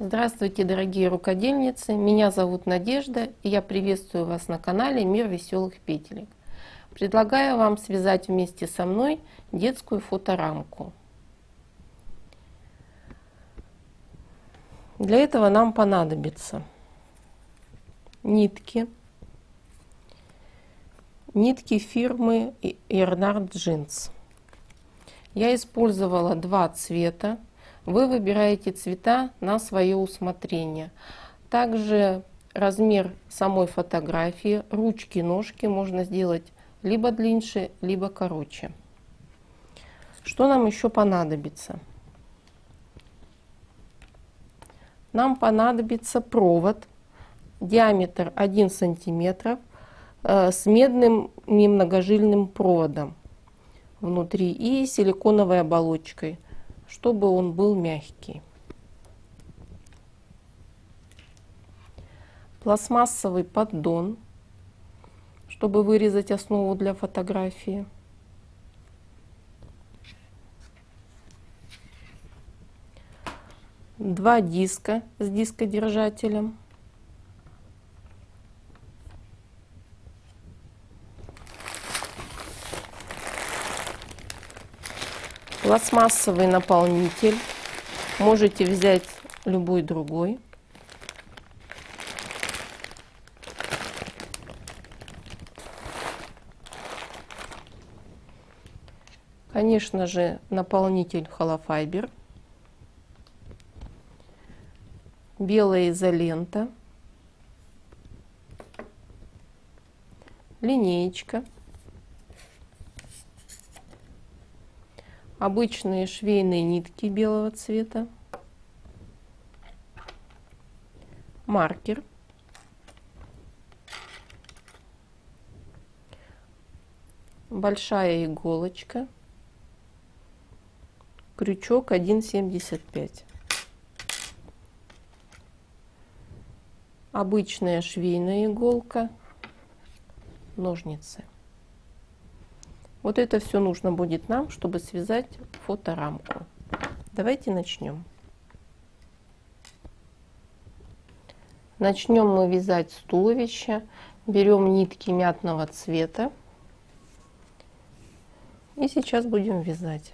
Здравствуйте, дорогие рукодельницы! Меня зовут Надежда, и я приветствую вас на канале Мир веселых петелек. Предлагаю вам связать вместе со мной детскую фоторамку. Для этого нам понадобится нитки фирмы Yarnard Jeans. Я использовала два цвета. Вы выбираете цвета на свое усмотрение. Также размер самой фотографии, ручки, ножки можно сделать либо длиннее, либо короче. Что нам еще понадобится? Нам понадобится провод, диаметр 1 сантиметр, с медным немногожильным проводом внутри и силиконовой оболочкой, чтобы он был мягкий. Пластмассовый поддон, чтобы вырезать основу для фотографии. Два диска с дискодержателем. Пластмассовый наполнитель. Можете взять любой другой. Конечно же, наполнитель холофайбер. Белая изолента. Линеечка. Обычные швейные нитки белого цвета, маркер, большая иголочка, крючок 1,75, обычная швейная иголка, ножницы. Вот это все нужно будет нам, чтобы связать фоторамку. Давайте начнем. Начнем мы вязать с туловища. Берем нитки мятного цвета. И сейчас будем вязать.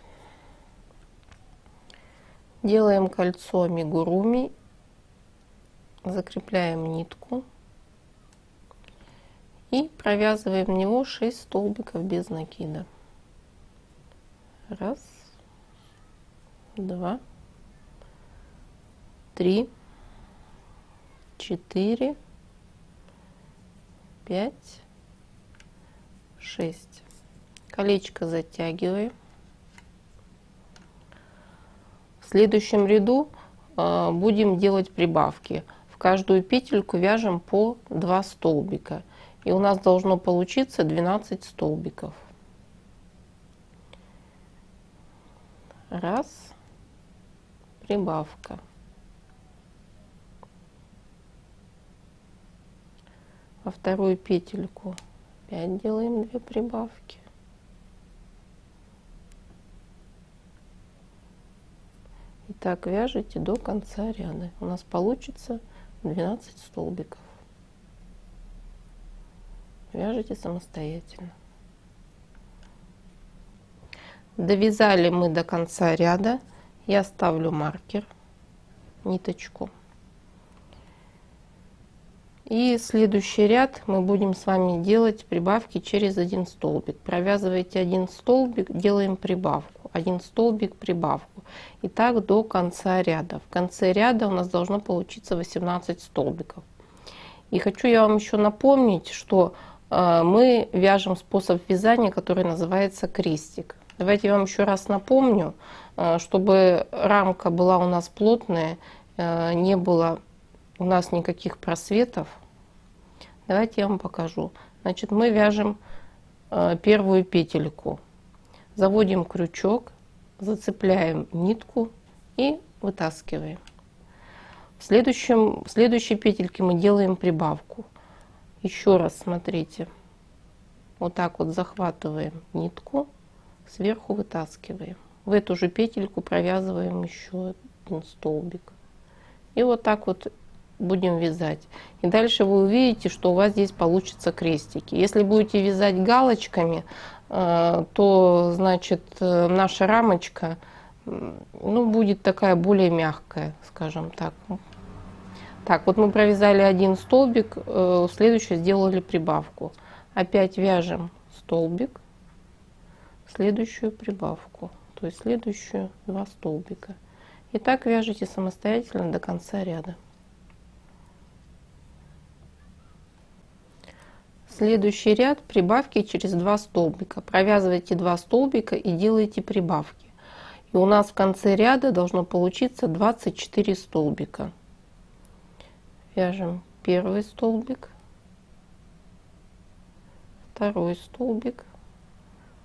Делаем кольцо амигуруми. Закрепляем нитку. И провязываем в него 6 столбиков без накида. 1, 2, 3, 4, 5, 6. Колечко затягиваем. В следующем ряду будем делать прибавки. В каждую петельку вяжем по 2 столбика. И у нас должно получиться 12 столбиков. 1, прибавка. Во вторую петельку опять делаем 2 прибавки. И так вяжите до конца ряда. У нас получится 12 столбиков. Вяжите самостоятельно. Довязали мы до конца ряда. Я ставлю маркер, ниточку. И следующий ряд мы будем с вами делать прибавки через 1 столбик. Провязываете 1 столбик, делаем прибавку. 1 столбик, прибавку. И так до конца ряда. В конце ряда у нас должно получиться 18 столбиков. И хочу я вам еще напомнить, что мы вяжем способ вязания, который называется крестик. Давайте я вам еще раз напомню, чтобы рамка была у нас плотная, не было у нас никаких просветов. Давайте я вам покажу. Значит, мы вяжем первую петельку, заводим крючок, зацепляем нитку и вытаскиваем. В следующей петельке мы делаем прибавку. Еще раз смотрите, вот так вот захватываем нитку, сверху вытаскиваем. В эту же петельку провязываем еще 1 столбик. И вот так вот будем вязать. И дальше вы увидите, что у вас здесь получатся крестики. Если будете вязать галочками, то, значит, наша рамочка, ну, будет такая более мягкая, скажем так. Так, вот мы провязали один столбик, следующее сделали прибавку. Опять вяжем столбик, следующую прибавку, то есть следующую 2 столбика. И так вяжите самостоятельно до конца ряда. Следующий ряд прибавки через 2 столбика. Провязывайте 2 столбика и делаете прибавки. И у нас в конце ряда должно получиться 24 столбика. Вяжем первый столбик, второй столбик,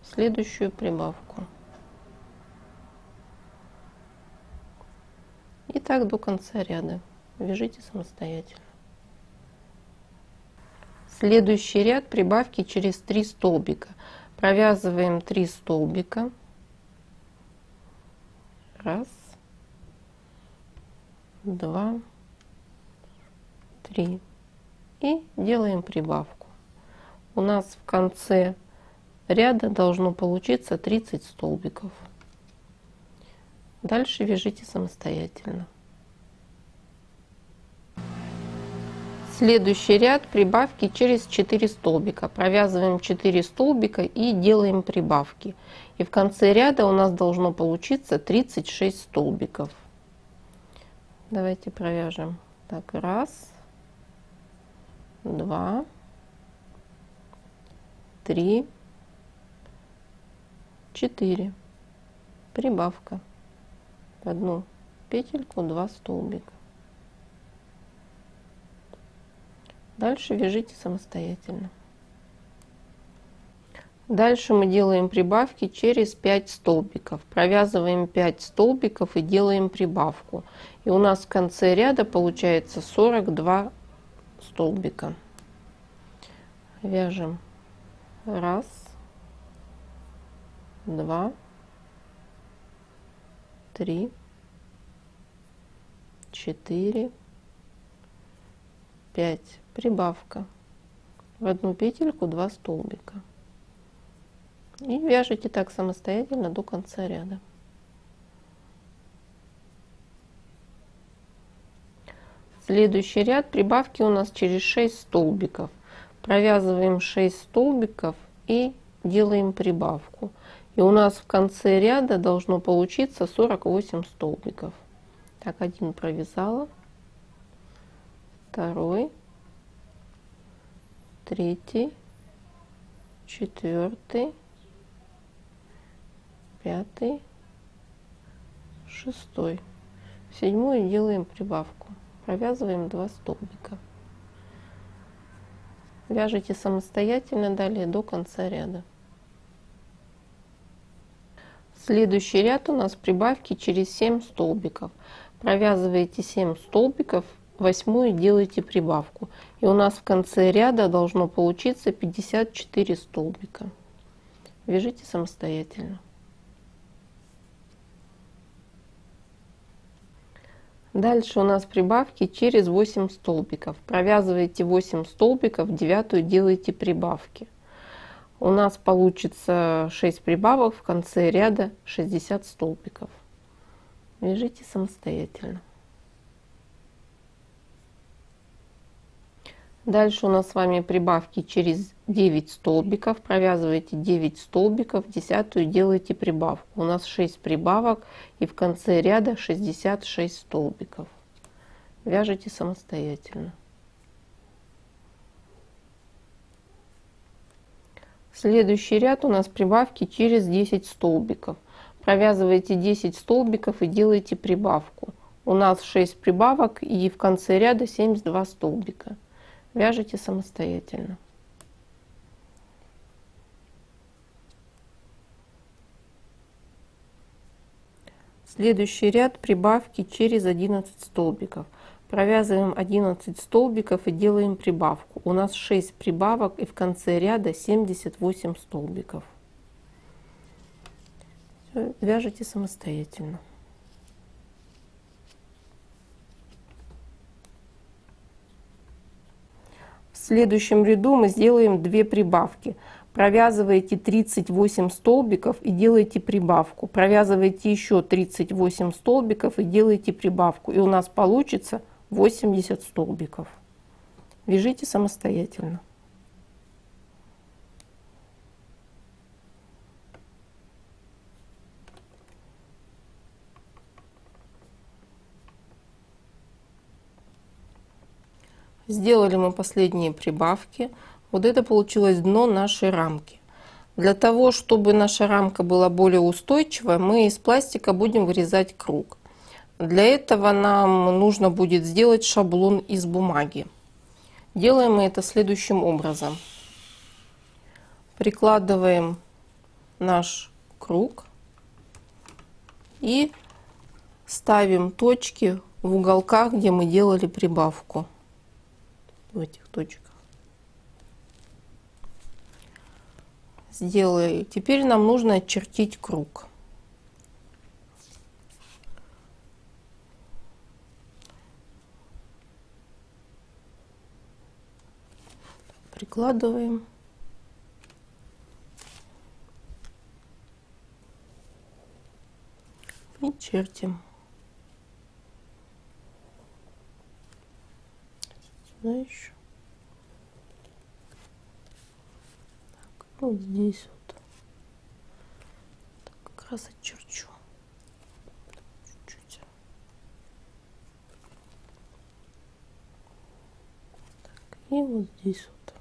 следующую прибавку. И так до конца ряда. Вяжите самостоятельно. Следующий ряд прибавки через 3 столбика. Провязываем 3 столбика. Раз, два, 3. И делаем прибавку. У нас в конце ряда должно получиться 30 столбиков. Дальше вяжите самостоятельно. Следующий ряд прибавки через 4 столбика. Провязываем 4 столбика и делаем прибавки. И в конце ряда у нас должно получиться 36 столбиков. Давайте провяжем. Так, раз, 2, 3, 4. Прибавка. В одну петельку 2 столбика. Дальше вяжите самостоятельно. Дальше мы делаем прибавки через 5 столбиков. Провязываем 5 столбиков и делаем прибавку. И у нас в конце ряда получается 42 столбика. Вяжем раз, 2, 3, 4, 5. Прибавка. В одну петельку 2 столбика. И вяжите так самостоятельно до конца ряда. Следующий ряд прибавки у нас через 6 столбиков. Провязываем 6 столбиков и делаем прибавку. И у нас в конце ряда должно получиться 48 столбиков. Так, один провязала, второй, третий, четвертый, пятый, шестой. В седьмой делаем прибавку. Провязываем 2 столбика. Вяжите самостоятельно далее до конца ряда. Следующий ряд у нас прибавки через 7 столбиков. Провязываете 7 столбиков, 8-ю делаете прибавку. И у нас в конце ряда должно получиться 54 столбика. Вяжите самостоятельно. Дальше у нас прибавки через 8 столбиков. Провязываете 8 столбиков, 9-ю делаете прибавки. У нас получится 6 прибавок, в конце ряда 60 столбиков. Вяжите самостоятельно. Дальше у нас с вами прибавки через 9 столбиков. Провязываете 9 столбиков, 10-ю делаете прибавку. У нас 6 прибавок и в конце ряда 66 столбиков. Вяжите самостоятельно. Следующий ряд у нас прибавки через 10 столбиков. Провязываете 10 столбиков и делаете прибавку. У нас 6 прибавок и в конце ряда 72 столбика. Вяжите самостоятельно. Следующий ряд прибавки через 11 столбиков. Провязываем 11 столбиков и делаем прибавку. У нас 6 прибавок и в конце ряда 78 столбиков. Всё, вяжите самостоятельно. следующем ряду мы сделаем 2 прибавки. Провязываете 38 столбиков и делаете прибавку. Провязываете еще 38 столбиков и делаете прибавку. И у нас получится 80 столбиков. Вяжите самостоятельно. Сделали мы последние прибавки. Вот это получилось дно нашей рамки. Для того, чтобы наша рамка была более устойчивой, мы из пластика будем вырезать круг. Для этого нам нужно будет сделать шаблон из бумаги. Делаем мы это следующим образом. Прикладываем наш круг и ставим точки в уголках, где мы делали прибавку. В этих точках. Сделаю. Теперь нам нужно очертить круг. Прикладываем. И чертим. Сюда еще. Так, вот здесь вот. Так, как раз очерчу. Чуть-чуть. Так, и вот здесь вот.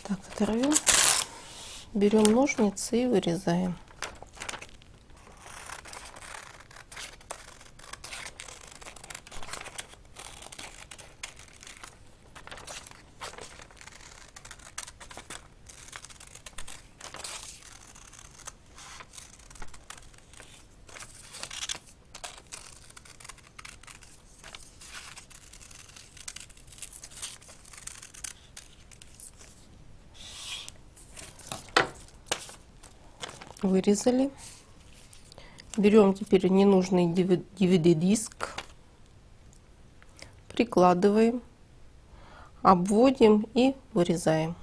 Так, оторвем. Берем ножницы и вырезаем. Вырезали. Берем теперь ненужный DVD-диск, прикладываем, обводим и вырезаем.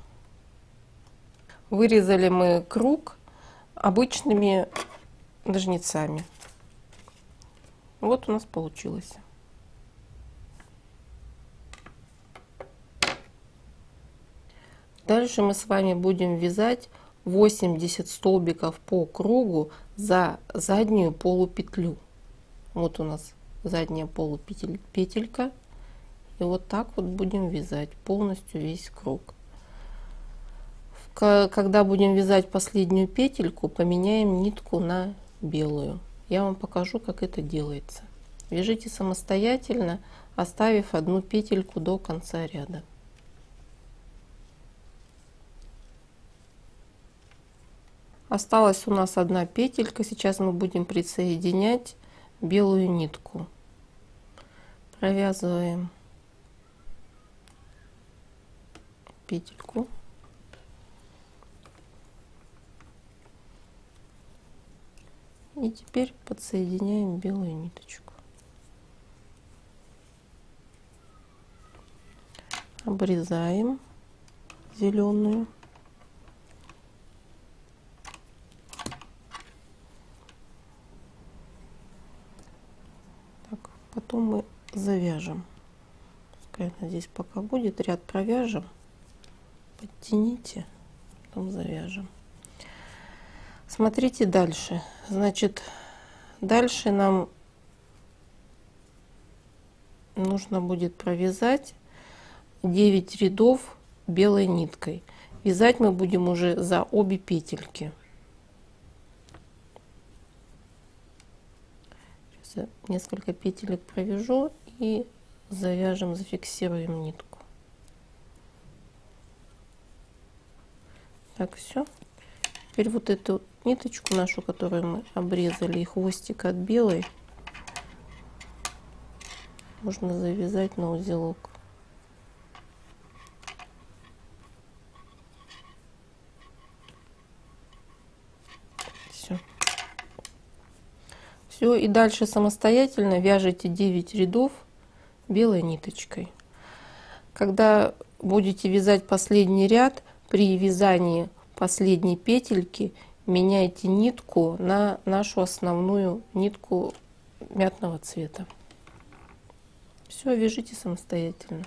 Вырезали мы круг обычными ножницами. Вот у нас получилось. Дальше мы с вами будем вязать 80 столбиков по кругу за заднюю полупетлю. Вот у нас задняя полупетелька. И вот так вот будем вязать полностью весь круг. Когда будем вязать последнюю петельку, поменяем нитку на белую. Я вам покажу, как это делается. Вяжите самостоятельно, оставив одну петельку до конца ряда. Осталась у нас одна петелька. Сейчас мы будем присоединять белую нитку. Провязываем петельку. И теперь подсоединяем белую ниточку. Обрезаем зеленую. Потом мы завяжем. Пускай она здесь пока будет. Ряд провяжем. Подтяните. Потом завяжем. Смотрите дальше. Значит, дальше нам нужно будет провязать 9 рядов белой ниткой. Вязать мы будем уже за обе петельки. Несколько петелек провяжу и завяжем, зафиксируем нитку. Так, все. Теперь вот эту ниточку нашу, которую мы обрезали, и хвостик от белой, можно завязать на узелок. Все, и дальше самостоятельно вяжите 9 рядов белой ниточкой. Когда будете вязать последний ряд, при вязании последней петельки меняйте нитку на нашу основную нитку мятного цвета. Все, вяжите самостоятельно.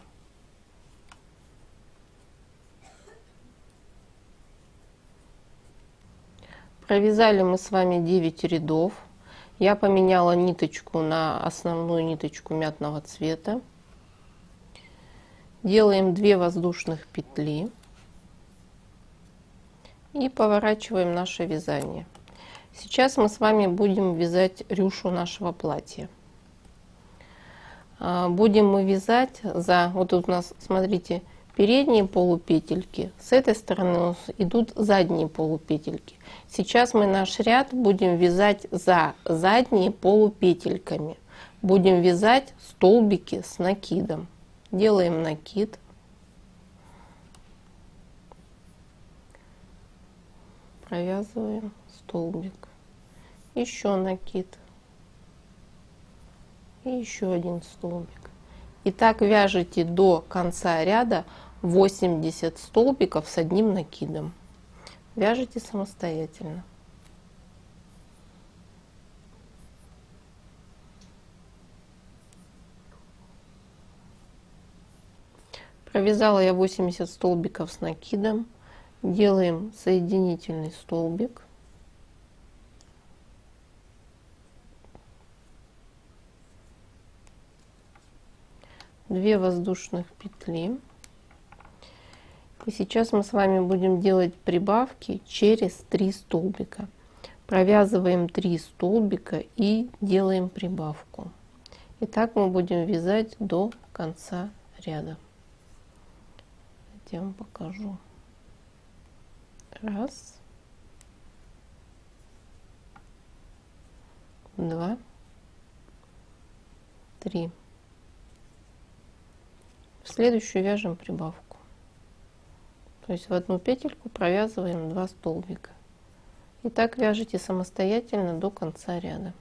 Провязали мы с вами 9 рядов. Я поменяла ниточку на основную ниточку мятного цвета. Делаем 2 воздушных петли и поворачиваем наше вязание. Сейчас мы с вами будем вязать рюшу нашего платья. Будем мы вязать за, вот тут у нас, смотрите, передние полупетельки, с этой стороны у нас идут задние полупетельки. Сейчас мы наш ряд будем вязать за задние полупетельками. Будем вязать столбики с накидом. Делаем накид. Провязываем столбик. Еще накид. И еще один столбик. И так вяжите до конца ряда 80 столбиков с одним накидом. Вяжите самостоятельно. Провязала я 80 столбиков с накидом. Делаем соединительный столбик. Две воздушных петли. И сейчас мы с вами будем делать прибавки через 3 столбика. Провязываем 3 столбика и делаем прибавку. И так мы будем вязать до конца ряда. Я вам покажу. Раз, два, три. В следующую вяжем прибавку. То есть в одну петельку провязываем 2 столбика. И так вяжите самостоятельно до конца ряда.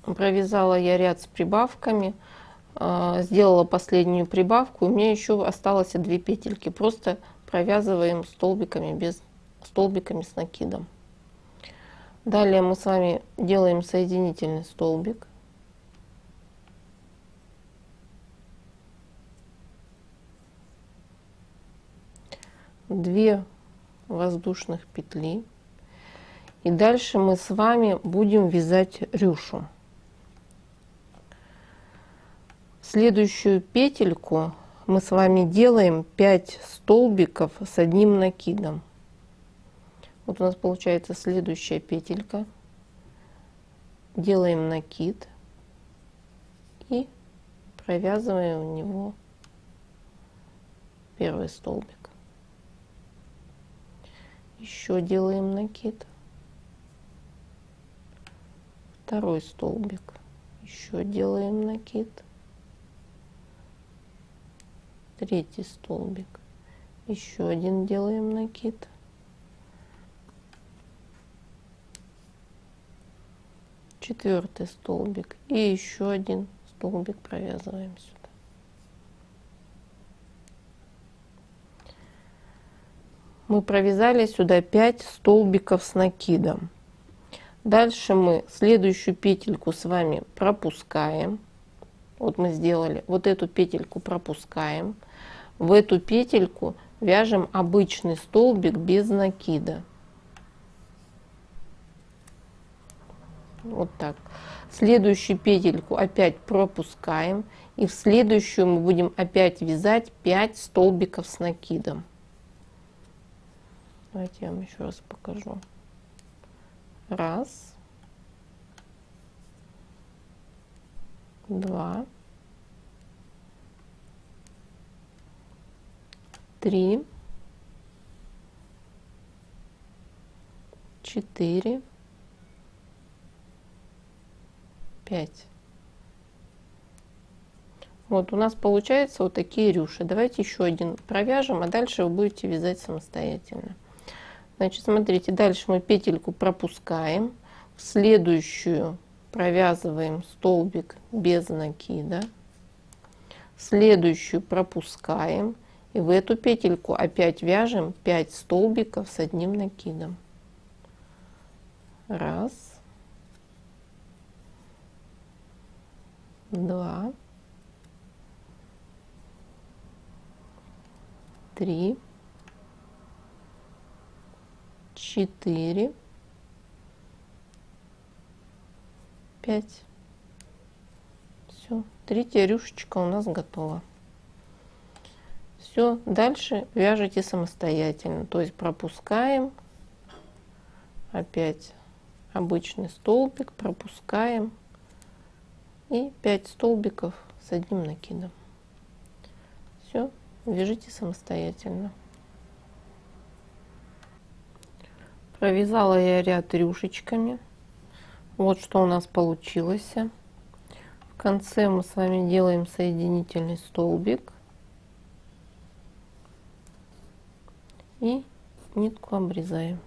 Провязала я ряд с прибавками, сделала последнюю прибавку, у меня еще осталось 2 петельки, просто провязываем столбиками с накидом. Далее мы с вами делаем соединительный столбик. Две воздушных петли. И дальше мы с вами будем вязать рюшу. Следующую петельку мы с вами делаем 5 столбиков с одним накидом. Вот у нас получается следующая петелька. Делаем накид и провязываем в него первый столбик. Еще делаем накид. Второй столбик. Еще делаем накид. Третий столбик. Еще один делаем накид. Четвертый столбик. И еще один столбик провязываем сюда. Мы провязали сюда 5 столбиков с накидом. Дальше мы следующую петельку с вами пропускаем. Вот мы сделали вот эту петельку, пропускаем. В эту петельку вяжем обычный столбик без накида. Вот так. Следующую петельку опять пропускаем. И в следующую мы будем опять вязать 5 столбиков с накидом. Давайте я вам еще раз покажу. Раз, два, три, 4, 5. Вот у нас получается вот такие рюши. Давайте еще один провяжем, а дальше вы будете вязать самостоятельно. Значит, смотрите, дальше мы петельку пропускаем, в следующую провязываем столбик без накида, следующую пропускаем, и в эту петельку опять вяжем 5 столбиков с одним накидом. Раз, два, три, 4, 5. Все, третья рюшечка у нас готова. Все, дальше вяжите самостоятельно, то есть пропускаем, опять обычный столбик, пропускаем и 5 столбиков с одним накидом. Все, вяжите самостоятельно. Провязала я ряд рюшечками. Вот что у нас получилось. В конце мы с вами делаем соединительный столбик и нитку обрезаем.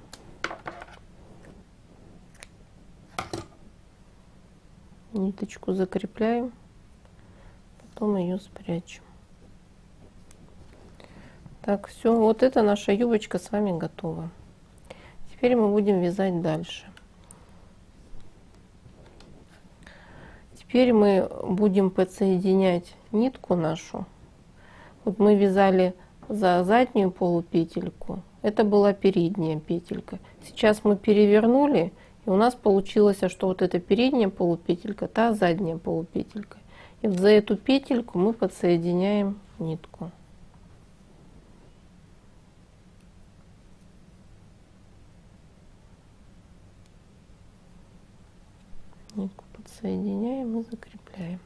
Ниточку закрепляем, потом ее спрячем. Так, все, вот это наша юбочка с вами готова. Теперь мы будем вязать дальше. Теперь мы будем подсоединять нитку нашу. Вот мы вязали за заднюю полупетельку, это была передняя петелька. Сейчас мы перевернули, и у нас получилось, что вот эта передняя полупетелька, та задняя полупетелька. И вот за эту петельку мы подсоединяем нитку. Нитку подсоединяем и закрепляем.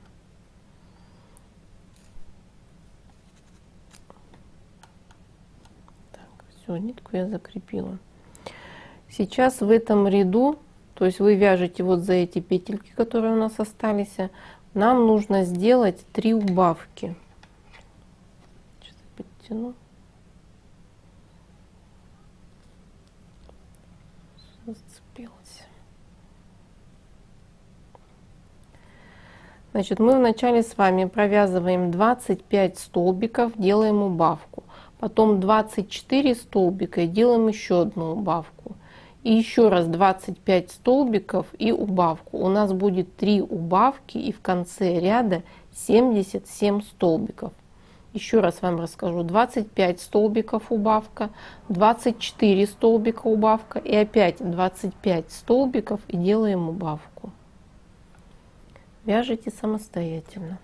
Так, все, нитку я закрепила. Сейчас в этом ряду, то есть вы вяжете вот за эти петельки, которые у нас остались, нам нужно сделать 3 убавки. Сейчас я подтяну. Зацепилась. Значит, мы вначале с вами провязываем 25 столбиков, делаем убавку. Потом 24 столбика и делаем еще одну убавку. И еще раз 25 столбиков и убавку. У нас будет 3 убавки и в конце ряда 77 столбиков. Еще раз вам расскажу. 25 столбиков убавка, 24 столбика убавка и опять 25 столбиков и делаем убавку. Вяжите самостоятельно.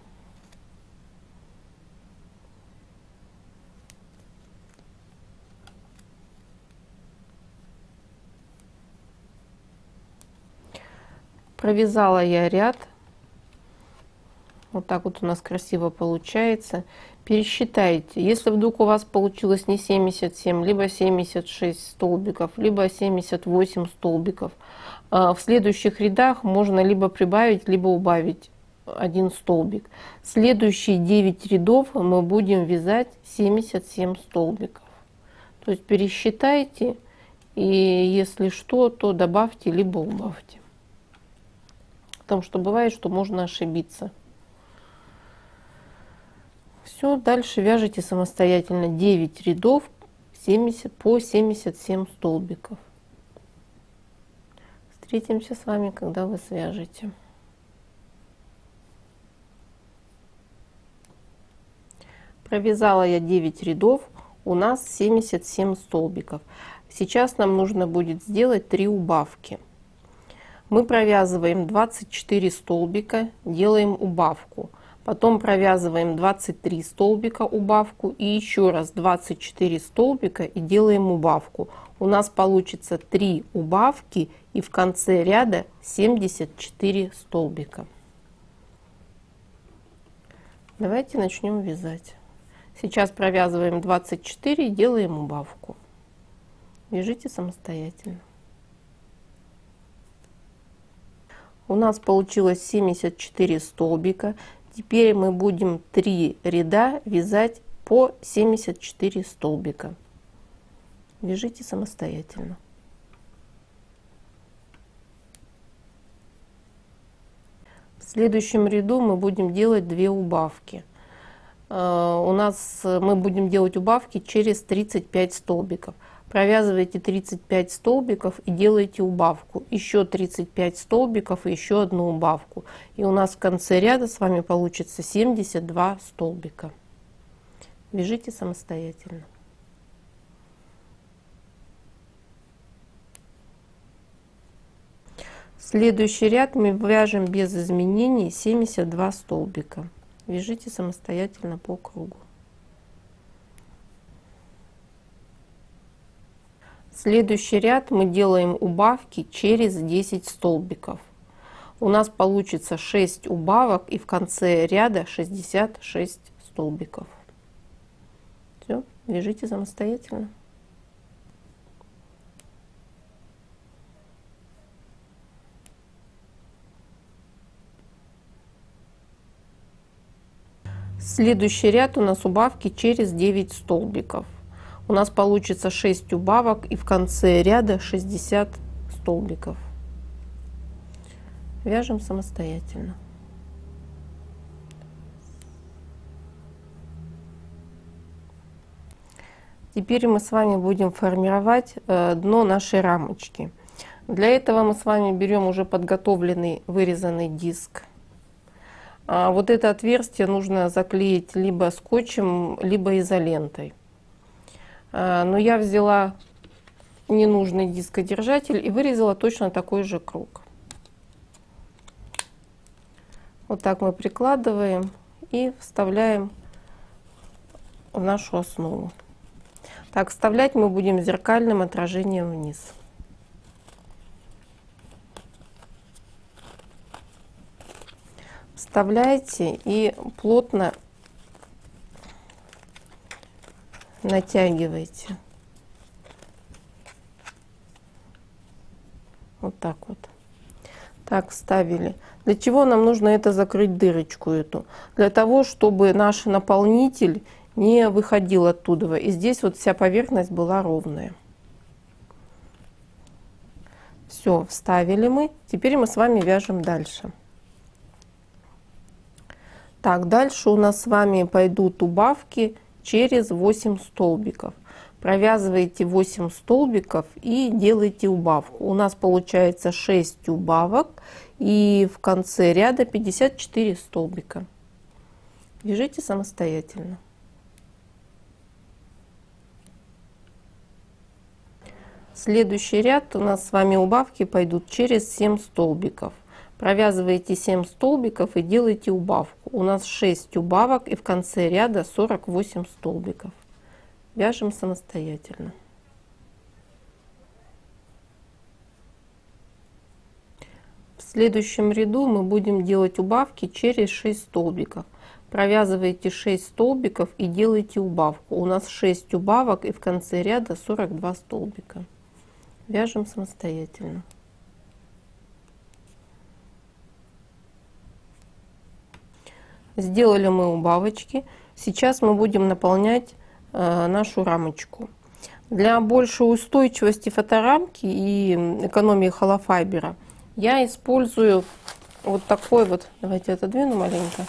Провязала я ряд. Вот так вот у нас красиво получается. Пересчитайте. Если вдруг у вас получилось не 77, либо 76 столбиков, либо 78 столбиков, в следующих рядах можно либо прибавить, либо убавить 1 столбик. Следующие 9 рядов мы будем вязать 77 столбиков. То есть пересчитайте, и если что, то добавьте, либо убавьте. Потому что бывает, что можно ошибиться. Все, дальше вяжите самостоятельно 9 рядов по 77 столбиков. Встретимся с вами, когда вы свяжете. Провязала я 9 рядов, у нас 77 столбиков. Сейчас нам нужно будет сделать 3 убавки. Мы провязываем 24 столбика, делаем убавку. Потом провязываем 23 столбика, убавку, и еще раз 24 столбика и делаем убавку. У нас получится 3 убавки и в конце ряда 74 столбика. Давайте начнем вязать. Сейчас провязываем 24 и делаем убавку. Вяжите самостоятельно. У нас получилось 74 столбика. Теперь мы будем 3 ряда вязать по 74 столбика. Вяжите самостоятельно. В следующем ряду мы будем делать 2 убавки. Мы будем делать убавки через 35 столбиков. Провязывайте 35 столбиков и делайте убавку. Еще 35 столбиков и еще одну убавку. И у нас в конце ряда с вами получится 72 столбика. Вяжите самостоятельно. Следующий ряд мы вяжем без изменений 72 столбика. Вяжите самостоятельно по кругу. Следующий ряд мы делаем убавки через 10 столбиков. У нас получится 6 убавок и в конце ряда 66 столбиков. Все, вяжите самостоятельно. Следующий ряд у нас убавки через 9 столбиков. У нас получится 6 убавок и в конце ряда 60 столбиков. Вяжем самостоятельно. Теперь мы с вами будем формировать дно нашей рамочки. Для этого мы с вами берем уже подготовленный вырезанный диск. Вот это отверстие нужно заклеить либо скотчем, либо изолентой. Но я взяла ненужный дискодержатель и вырезала точно такой же круг. Вот так мы прикладываем и вставляем в нашу основу. Так, вставлять мы будем зеркальным отражением вниз. Вставляйте и плотно натягивайте. Вот так вот. Так, вставили. Для чего нам нужно это закрыть, дырочку эту? Для того, чтобы наш наполнитель не выходил оттуда. И здесь вот вся поверхность была ровная. Все, вставили мы. Теперь мы с вами вяжем дальше. Так, дальше у нас с вами пойдут убавки через 8 столбиков. Провязываете 8 столбиков и делаете убавку. У нас получается 6 убавок и в конце ряда 54 столбика. Вяжите самостоятельно. Следующий ряд у нас с вами убавки пойдут через 7 столбиков. Провязываете 7 столбиков и делаете убавку. У нас 6 убавок и в конце ряда 48 столбиков. Вяжем самостоятельно. В следующем ряду мы будем делать убавки через 6 столбиков. Провязываете 6 столбиков и делаете убавку. У нас 6 убавок и в конце ряда 42 столбика. Вяжем самостоятельно. Сделали мы убавочки. Сейчас мы будем наполнять нашу рамочку. Для большей устойчивости фоторамки и экономии холофайбера я использую вот такой вот, давайте отодвину маленько.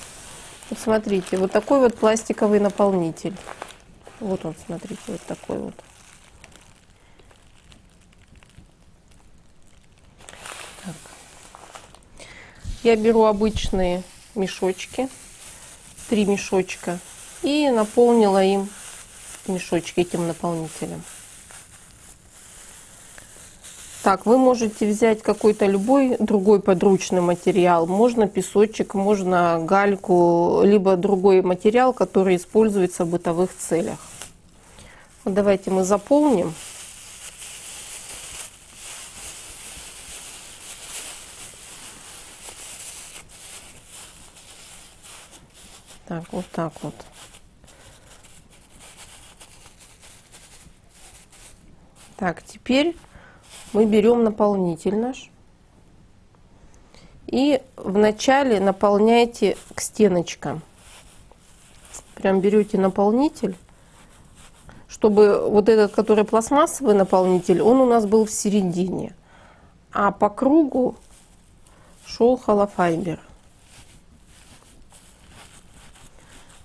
Вот смотрите, вот такой вот пластиковый наполнитель. Вот он, смотрите, вот такой вот. Так. Я беру обычные мешочки, 3 мешочка, и наполнила им мешочки этим наполнителем. Так, вы можете взять какой-то любой другой подручный материал. Можно песочек, можно гальку, либо другой материал, который используется в бытовых целях. Вот давайте мы заполним. Так, вот так вот. Так, теперь мы берем наполнитель наш И вначале наполняйте к стеночкам. Прям берете наполнитель, чтобы вот этот, который пластмассовый наполнитель, он у нас был в середине, а по кругу шел холофайбер.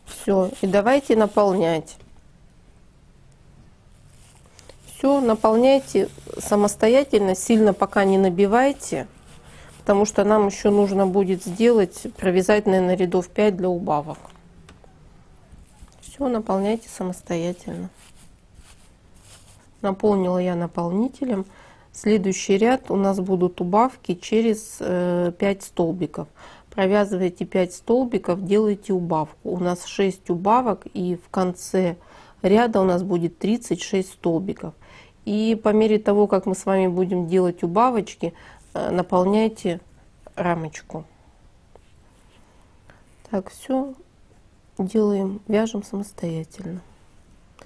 Все, и давайте наполнять. Все, наполняйте самостоятельно, сильно пока не набивайте, потому что нам еще нужно будет сделать, провязать, наверное, рядов 5 для убавок. Все, наполняйте самостоятельно. Наполнила я наполнителем. Следующий ряд у нас будут убавки через 5 столбиков. Провязывайте 5 столбиков, делайте убавку. У нас 6 убавок, и в конце ряда у нас будет 36 столбиков. И по мере того, как мы с вами будем делать убавочки, наполняйте рамочку. Так, все делаем, вяжем самостоятельно.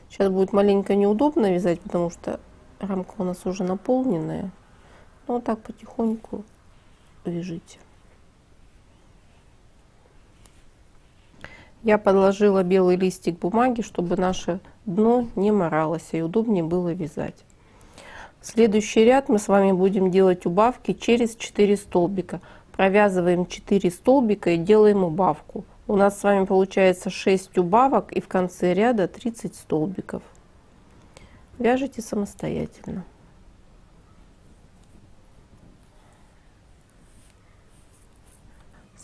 Сейчас будет маленько неудобно вязать, потому что рамка у нас уже наполненная. Но вот так потихоньку вяжите. Я подложила белый листик бумаги, чтобы наше дно не моралось и удобнее было вязать. Следующий ряд мы с вами будем делать убавки через 4 столбика. Провязываем 4 столбика и делаем убавку. У нас с вами получается 6 убавок, и в конце ряда 30 столбиков. Вяжите самостоятельно.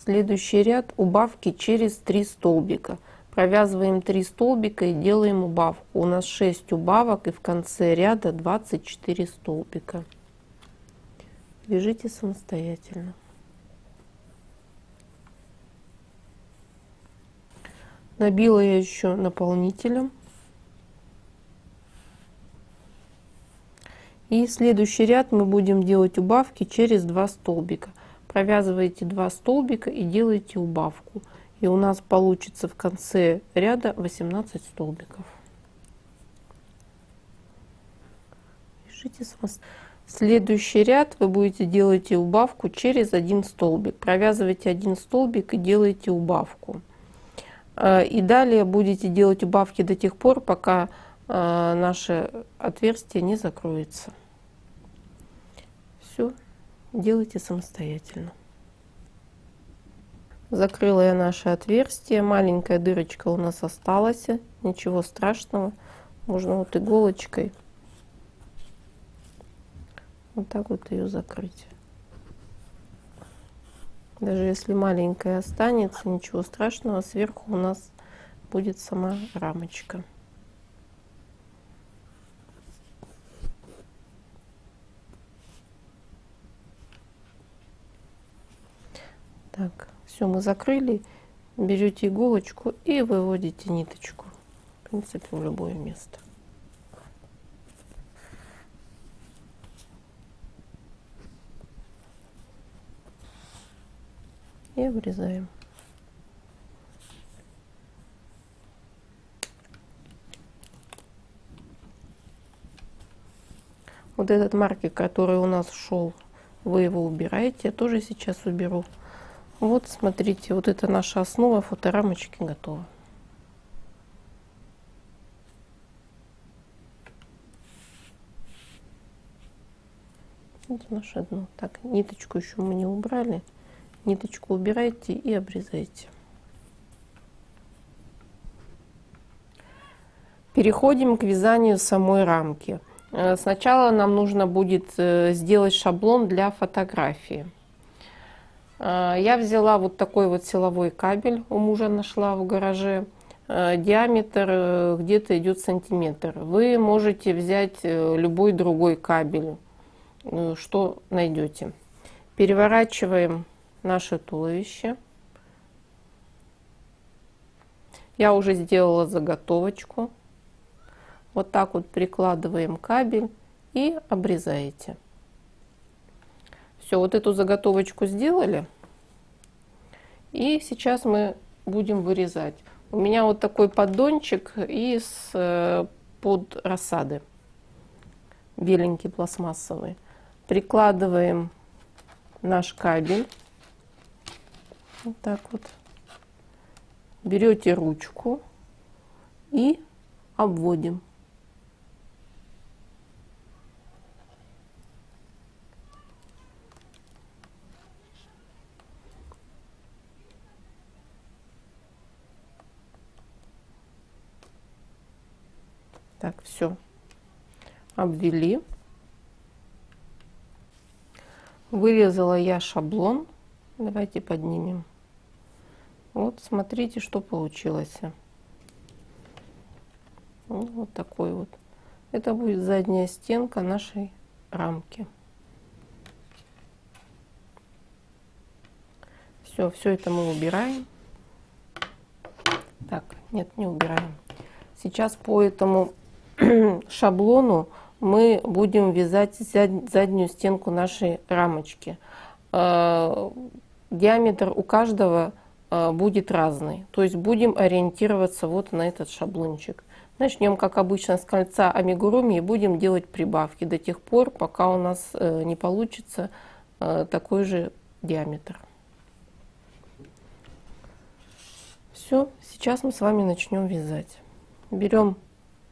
Следующий ряд убавки через 3 столбика. Провязываем 3 столбика и делаем убавку. У нас 6 убавок, и в конце ряда 24 столбика. Вяжите самостоятельно. Набила я еще наполнителем. И следующий ряд мы будем делать убавки через 2 столбика. Провязываете 2 столбика и делаете убавку. И у нас получится в конце ряда 18 столбиков. Вяжите самостоятельно. Следующий ряд вы будете делать убавку через 1 столбик. Провязывайте 1 столбик и делаете убавку. И далее будете делать убавки до тех пор, пока наше отверстие не закроется. Все, делайте самостоятельно. Закрыла я наше отверстие. Маленькая дырочка у нас осталась. Ничего страшного. Можно вот иголочкой вот так вот ее закрыть. Даже если маленькая останется, ничего страшного, сверху у нас будет сама рамочка. Так, все, мы закрыли. Берете иголочку и выводите ниточку, в принципе, в любое место. И обрезаем. Вот этот маркер, который у нас шел, вы его убираете. Я тоже сейчас уберу. Вот, смотрите, вот это наша основа фоторамочки готова. Это наше дно. Так, ниточку еще мы не убрали. Ниточку убирайте и обрезайте. Переходим к вязанию самой рамки. Сначала нам нужно будет сделать шаблон для фотографии. Я взяла вот такой вот силовой кабель, у мужа нашла в гараже. Диаметр где-то идет сантиметр. Вы можете взять любой другой кабель, что найдете. Переворачиваем наше туловище. Я уже сделала заготовочку. Вот так вот прикладываем кабель и обрезаете. Все, вот эту заготовочку сделали. И сейчас мы будем вырезать. У меня вот такой поддончик из-под рассады. Беленький пластмассовый. Прикладываем наш кабель Вот так вот. Берете ручку и обводим. Так, все. Обвели. Вырезала я шаблон. Давайте поднимем. Вот, смотрите, что получилось. Вот такой вот. Это будет задняя стенка нашей рамки. Все это мы убираем. Так, нет, не убираем. Сейчас по этому шаблону мы будем вязать заднюю стенку нашей рамочки. Диаметр у каждого будет разный. То есть будем ориентироваться вот на этот шаблончик. Начнем, как обычно, с кольца амигуруми и будем делать прибавки до тех пор, пока у нас не получится такой же диаметр. Все, сейчас мы с вами начнем вязать. Берем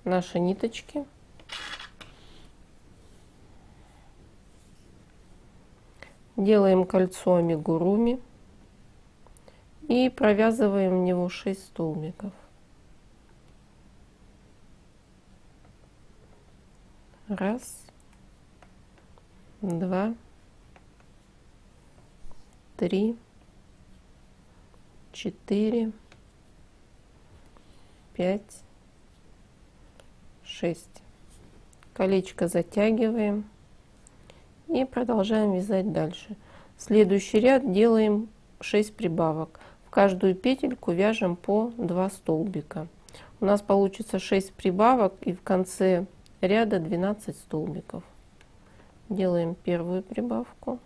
наши ниточки. Делаем кольцо амигуруми и провязываем в него 6 столбиков. Раз, два, три, 4, 5, 6. Колечко затягиваем и продолжаем вязать дальше. Следующий ряд делаем 6 прибавок. В каждую петельку вяжем по 2 столбика. У нас получится 6 прибавок и в конце ряда 12 столбиков. Делаем первую прибавку,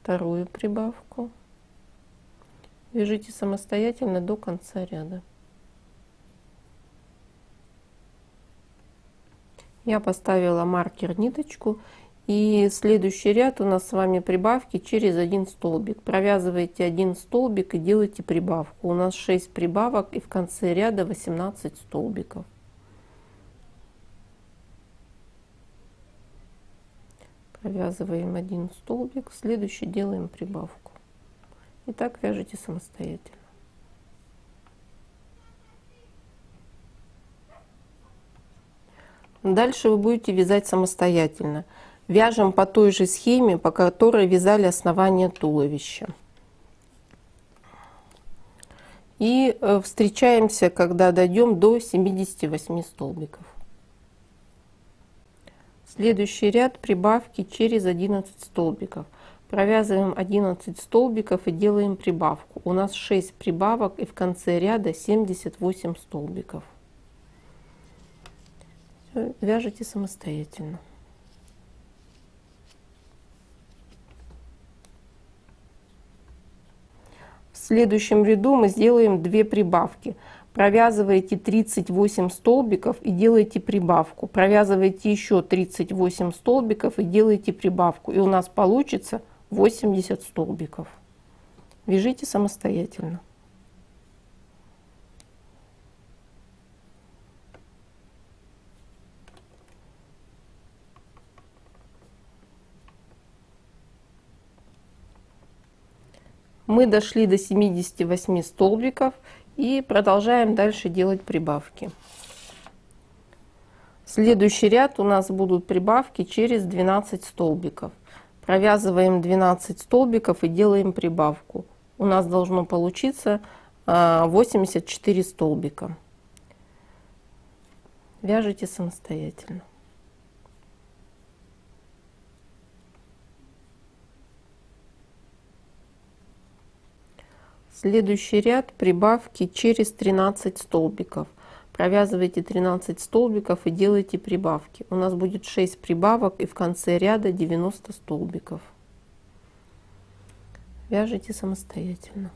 вторую прибавку. Вяжите самостоятельно до конца ряда. Я поставила маркер, ниточку, и следующий ряд у нас с вами прибавки через один столбик. Провязываете один столбик и делаете прибавку. У нас 6 прибавок и в конце ряда 18 столбиков. Провязываем один столбик, в следующий делаем прибавку. И так вяжите самостоятельно. Дальше вы будете вязать самостоятельно. Вяжем по той же схеме, по которой вязали основание туловища. И встречаемся, когда дойдем до 78 столбиков. Следующий ряд прибавки через 11 столбиков. Провязываем 11 столбиков и делаем прибавку. У нас 6 прибавок и в конце ряда 78 столбиков. Всё, вяжите самостоятельно. В следующем ряду мы сделаем 2 прибавки. Провязываете 38 столбиков и делаете прибавку. Провязываете еще 38 столбиков и делаете прибавку. И у нас получится 80 столбиков. Вяжите самостоятельно. Мы дошли до 78 столбиков и продолжаем дальше делать прибавки. Следующий ряд у нас будут прибавки через 12 столбиков. Провязываем 12 столбиков и делаем прибавку. У нас должно получиться 84 столбика. Вяжите самостоятельно. Следующий ряд прибавки через 13 столбиков. Провязывайте 13 столбиков и делайте прибавки. У нас будет 6 прибавок и в конце ряда 90 столбиков. Вяжите самостоятельно.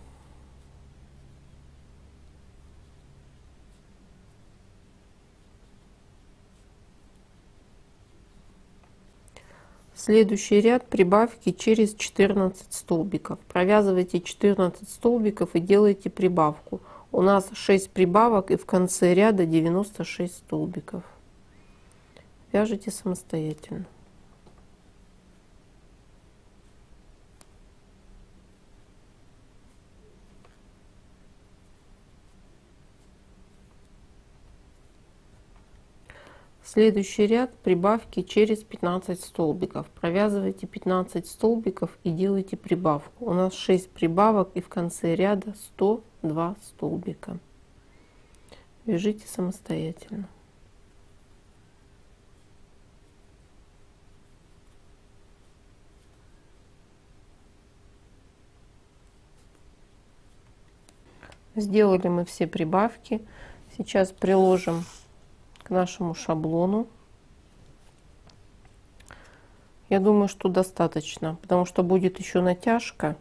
Следующий ряд прибавки через 14 столбиков. Провязывайте 14 столбиков и делайте прибавку. У нас 6 прибавок и в конце ряда 96 столбиков. Вяжите самостоятельно. Следующий ряд прибавки через 15 столбиков. Провязывайте 15 столбиков и делайте прибавку. У нас 6 прибавок и в конце ряда 102 столбика. Вяжите самостоятельно. Сделали мы все прибавки. Сейчас приложим к нашему шаблону. Я думаю, что достаточно, потому что будет еще натяжка.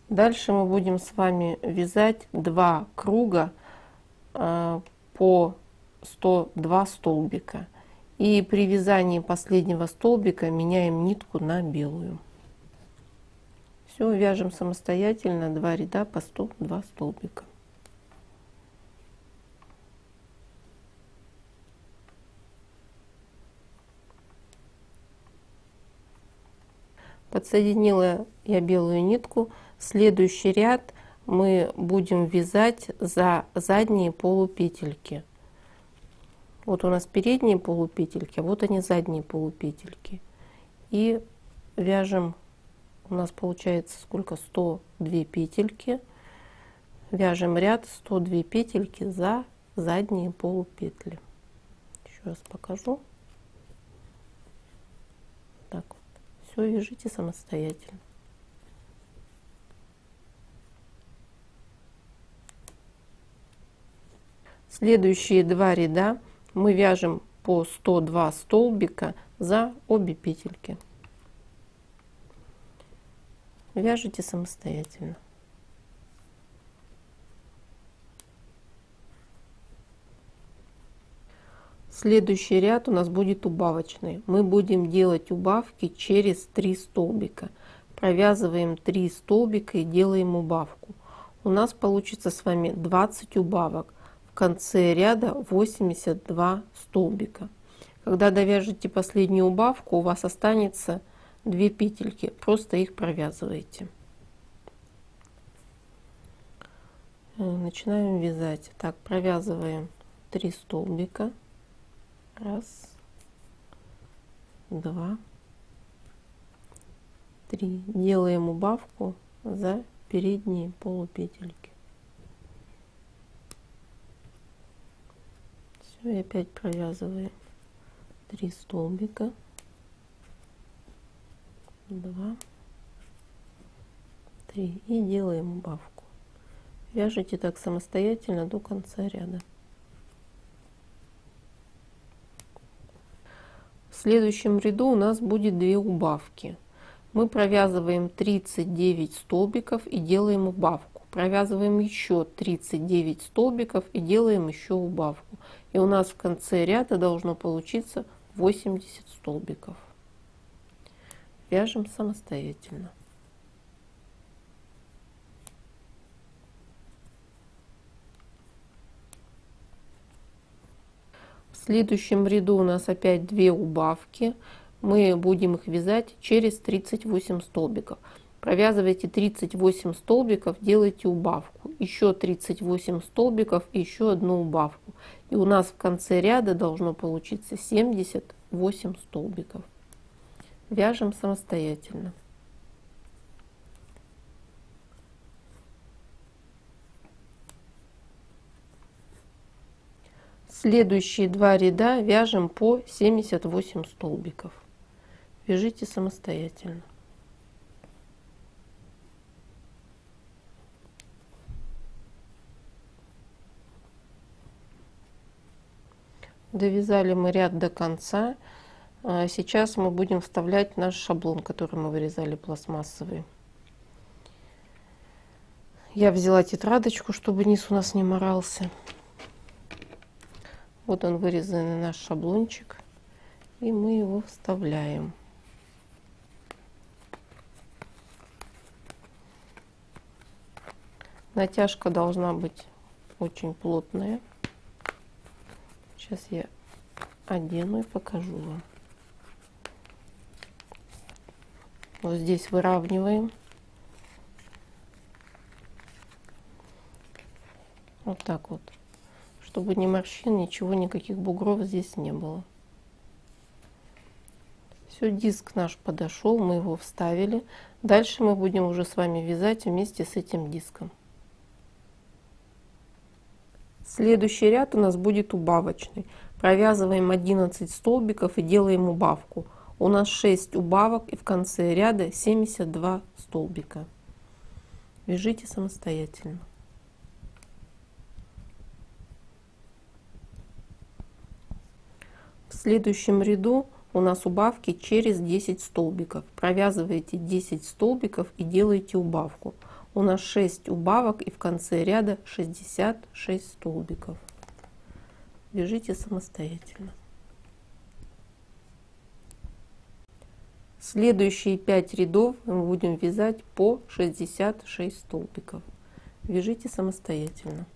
Дальше мы будем с вами вязать 2 круга по 102 столбика. И при вязании последнего столбика меняем нитку на белую. Все, вяжем самостоятельно 2 ряда по 102 столбика. Подсоединила я белую нитку. Следующий ряд мы будем вязать за задние полупетельки. Вот у нас передние полупетельки, а вот они задние полупетельки. И вяжем, у нас получается сколько? 102 петельки. Вяжем ряд 102 петельки за задние полупетли. Еще раз покажу. Так вот. Все, вяжите самостоятельно. Следующие 2 ряда мы вяжем по 102 столбика за обе петельки. Вяжите самостоятельно. Следующий ряд у нас будет убавочный. Мы будем делать убавки через 3 столбика. Провязываем 3 столбика и делаем убавку. У нас получится с вами 20 убавок. В конце ряда 82 столбика. Когда довяжете последнюю убавку, у вас останется 2 петельки. Просто их провязываете. Начинаем вязать. Так, провязываем 3 столбика. 1, 2, 3. Делаем убавку за передние полупетельки. Все, и опять провязываем 3 столбика. 2, 3. И делаем убавку. Вяжите так самостоятельно до конца ряда. В следующем ряду у нас будет 2 убавки. Мы провязываем 39 столбиков и делаем убавку. Провязываем еще 39 столбиков и делаем еще убавку. И у нас в конце ряда должно получиться 80 столбиков. Вяжем самостоятельно. В следующем ряду у нас опять 2 убавки. Мы будем их вязать через 38 столбиков. Провязывайте 38 столбиков, делайте убавку. Еще 38 столбиков и еще одну убавку. И у нас в конце ряда должно получиться 78 столбиков. Вяжем самостоятельно. Следующие 2 ряда вяжем по 78 столбиков. Вяжите самостоятельно. Довязали мы ряд до конца. Сейчас мы будем вставлять наш шаблон, который мы вырезали пластмассовый. Я взяла тетрадочку, чтобы низ у нас не морался. Вот он, вырезанный наш шаблончик, и мы его вставляем. Натяжка должна быть очень плотная. Сейчас я одену и покажу вам. Вот здесь выравниваем. Вот так вот. Чтобы ни морщин, ничего, никаких бугров здесь не было. Все, диск наш подошел, мы его вставили. Дальше мы будем уже с вами вязать вместе с этим диском. Следующий ряд у нас будет убавочный. Провязываем 11 столбиков и делаем убавку. У нас 6 убавок и в конце ряда 72 столбика. Вяжите самостоятельно. В следующем ряду у нас убавки через 10 столбиков. Провязываете 10 столбиков и делаете убавку. У нас 6 убавок и в конце ряда 66 столбиков. Вяжите самостоятельно. Следующие 5 рядов мы будем вязать по 66 столбиков. Вяжите самостоятельно.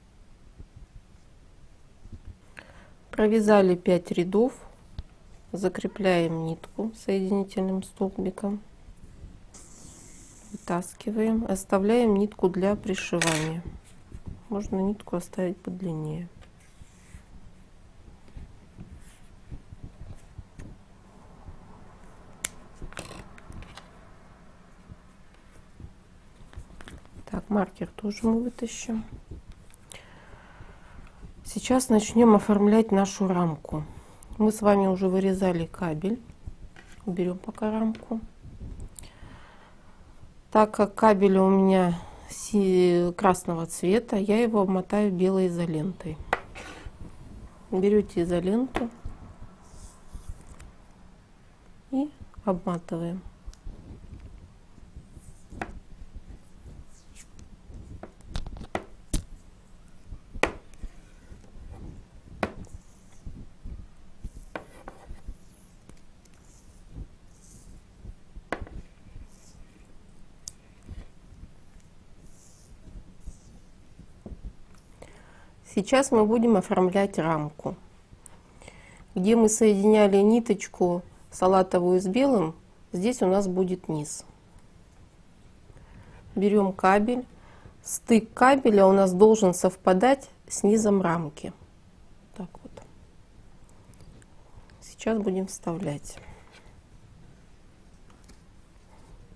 Провязали 5 рядов. Закрепляем нитку соединительным столбиком, вытаскиваем, оставляем нитку для пришивания. Можно нитку оставить подлиннее. Так, маркер тоже мы вытащим. Сейчас начнем оформлять нашу рамку. Мы с вами уже вырезали кабель. Уберем пока рамку. Так как кабель у меня красного цвета, я его обмотаю белой изолентой. Берете изоленту и обматываем. Сейчас мы будем оформлять рамку. Где мы соединяли ниточку салатовую с белым, здесь у нас будет низ. Берем кабель. Стык кабеля у нас должен совпадать с низом рамки. Так вот. Сейчас будем вставлять.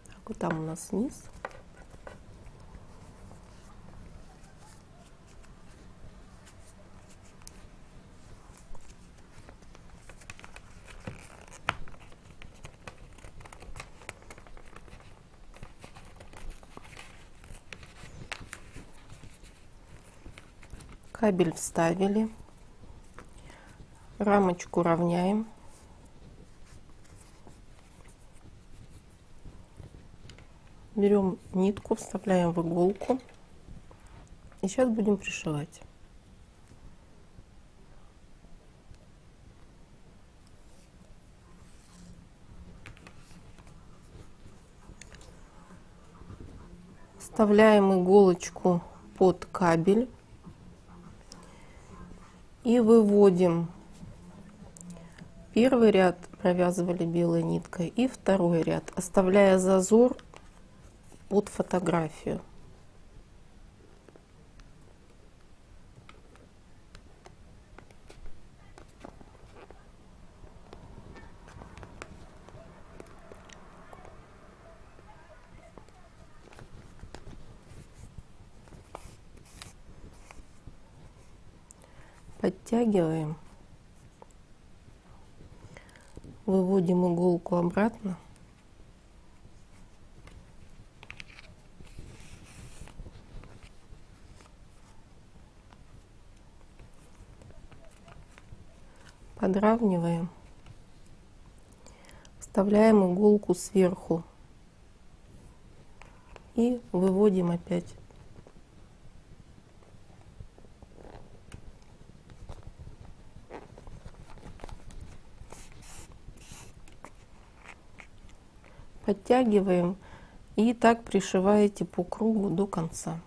Так, вот там у нас низ. Кабель вставили, рамочку равняем, берем нитку, вставляем в иголку и сейчас будем пришивать. Вставляем иголочку под кабель. И выводим. Первый ряд провязывали белой ниткой и второй ряд, оставляя зазор под фотографию. Подтягиваем, выводим иголку обратно, подравниваем, вставляем иголку сверху и выводим опять. подтягиваем и так пришиваете по кругу до конца.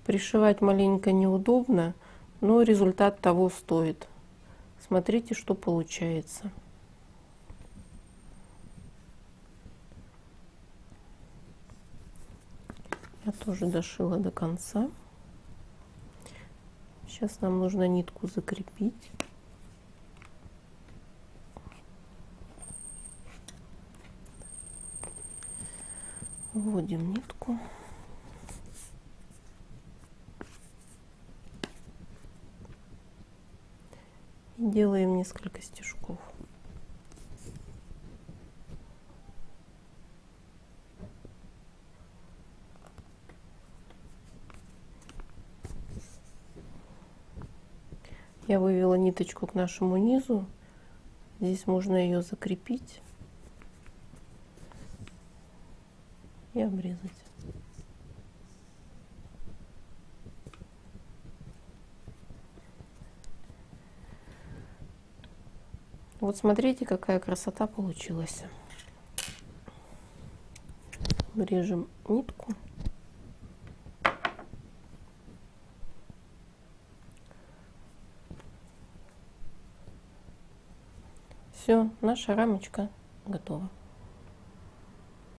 Пришивать маленько неудобно, но результат того стоит. Смотрите, что получается. Я тоже дошила до конца. Сейчас нам нужно нитку закрепить. Вводим нитку. И делаем несколько стежков. Я вывела ниточку к нашему низу. Здесь можно ее закрепить и обрезать. Вот смотрите, какая красота получилась. Врежем нитку. Все, наша рамочка готова.